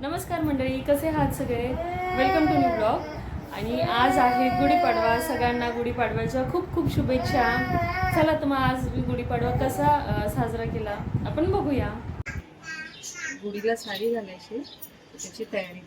नमस्कार मंडळी, कसे आहात सगळे? Welcome to new blog. आणि आज आहे गुढीपाडवा. सगळ्यांना गुढीपाडव्याच्या खूप खूप शुभेच्छा. चला तर मग आज गुढीपाडवा कसा साजरा केला आपण बघूया. गुढीला साडी घालायची, त्याची तयारी.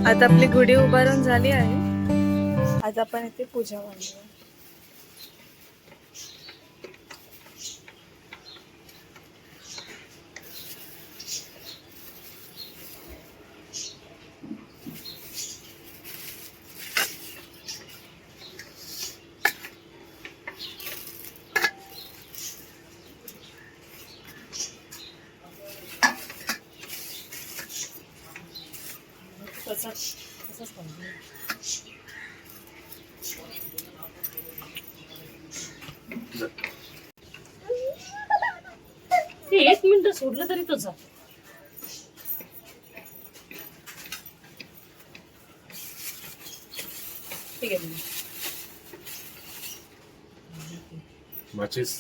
आता आपली गुढी उभारून झाली आहे. आज आपण इथे पूजा मांडूया. एक मिनिट सोडलं तरी तो जातो. ठीक आहे. माचीस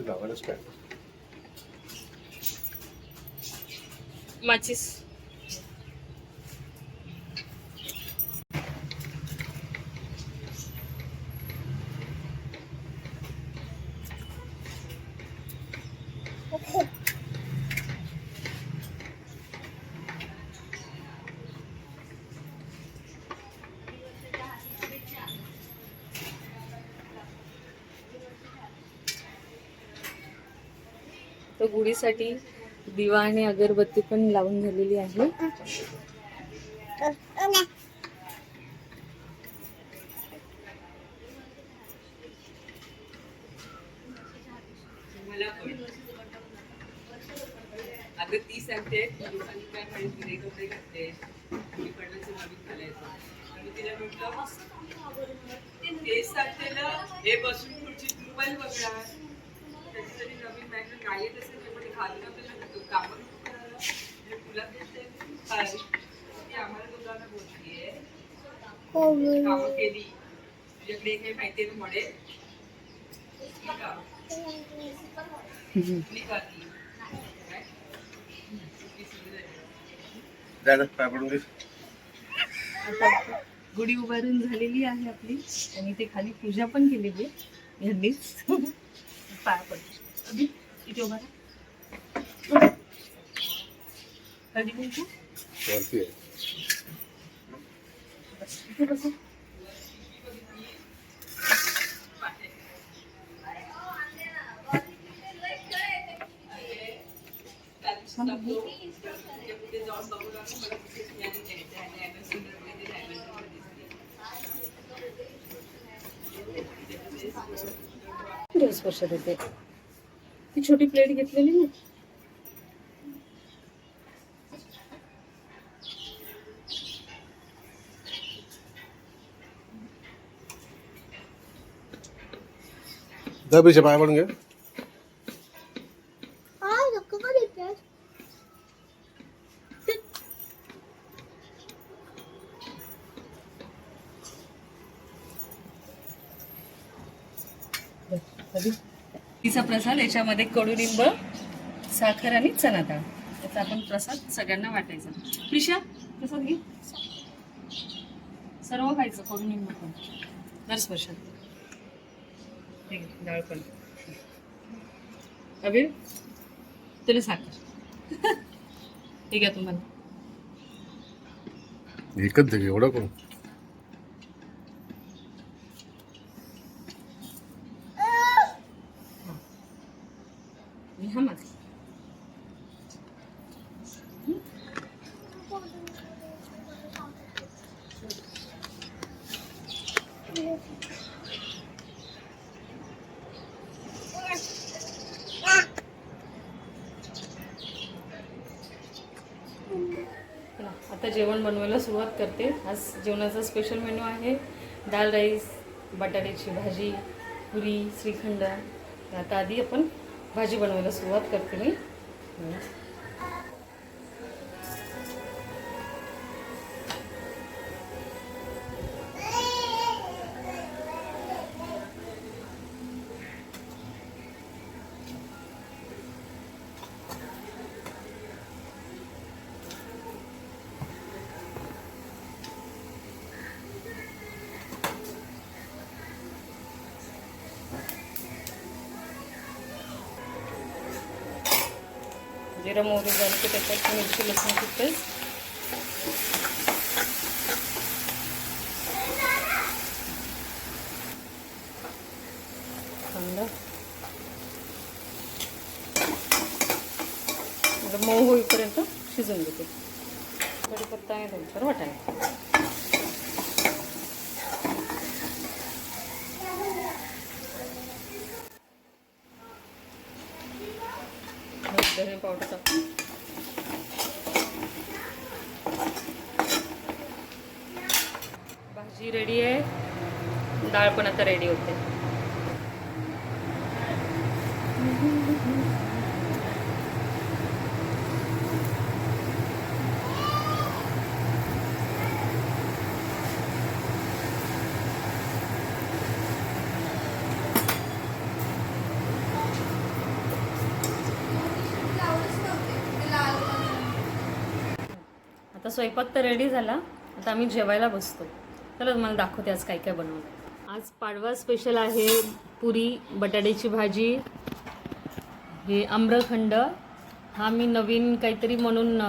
गावालाच काय माचीस तर गुढीसाठी दिवा आणि अगरबत्ती पण लावून झालेली आहे. अगं ती सांगते काय पाहिजे कपडे घातले मी पडल्याचं नवीन घालायचं आणि तिला म्हटलं तेच सांगते ना हे बसून पुढची मोबाईल बघणार त्याच्यासाठी नवीन मॅटर नाही येत असेल पण घालून आपल्याला कामं तुला काय ती आम्हाला दोघांना बोलतीये कामं केली तुझ्याकडे एक काही माहिती आहे ना मॉडेल काय पडून घे. आता गुढी उभारून झालेली आहे आपली आणि ते खाली पूजा पण केलेली आहे यांनीच. पाया पडतो अभि, इथे उभा राहा. हळदी कुंकू वरती आहे. इथे बसा. स्पर्श देते. ती छोटी प्लेट घेतलेली ना. दबीचे पाय पडून घे. तिचा प्रसाद याच्यामध्ये कडुलिंब, साखर आणि चना डाळ याचा आपण प्रसाद सगळ्यांना वाटायचा. प्रिशा प्रसाद घे. सर्व खायचं कडुलिंब पण. नर्स प्रसाद डाळ पण. अबीर तुला साखर. ठीक आहे तुम्हाला एकच दे एवढं कोण. हा माझा. आता जेवण बनवायला सुरुवात करते. आज जेवणाचा स्पेशल मेनू आहे दाल राईस, बटाट्याची भाजी, पुरी, श्रीखंड. आता आधी आपण भाजी बनवायला सुरुवात करते मी. जिरा मोहरी झाली की त्याच्यात मिरची लसूण पेस्ट, कांदा मऊ होईपर्यंत शिजवून घेते. कढीपत्ता आणि दोन-चार वाटाणे. धने पावडर टाकू. भाजी रेडी आहे. डाळ पण आता रेडी होते. आता स्वयंपाक तर रेडी झाला. आता आम्ही जेवायला बसतो. चला तुम्हाला दाखवते आज काय काय बनवलं. आज पाडवा स्पेशल आहे. पुरी, बटाट्याची भाजी, हे आम्रखंड. हा मी नवीन काहीतरी म्हणून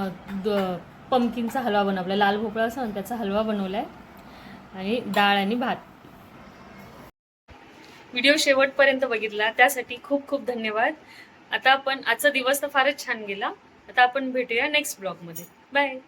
पंपकिनचा हलवा बनवला. लाल भोपळा असं ना त्याचा हलवा बनवला आहे. आणि डाळ आणि भात. व्हिडिओ शेवटपर्यंत बघितला त्यासाठी खूप खूप धन्यवाद. आता आपण आजचा दिवस तर फारच छान गेला. आता आपण भेटूया नेक्स्ट ब्लॉगमध्ये. बाय.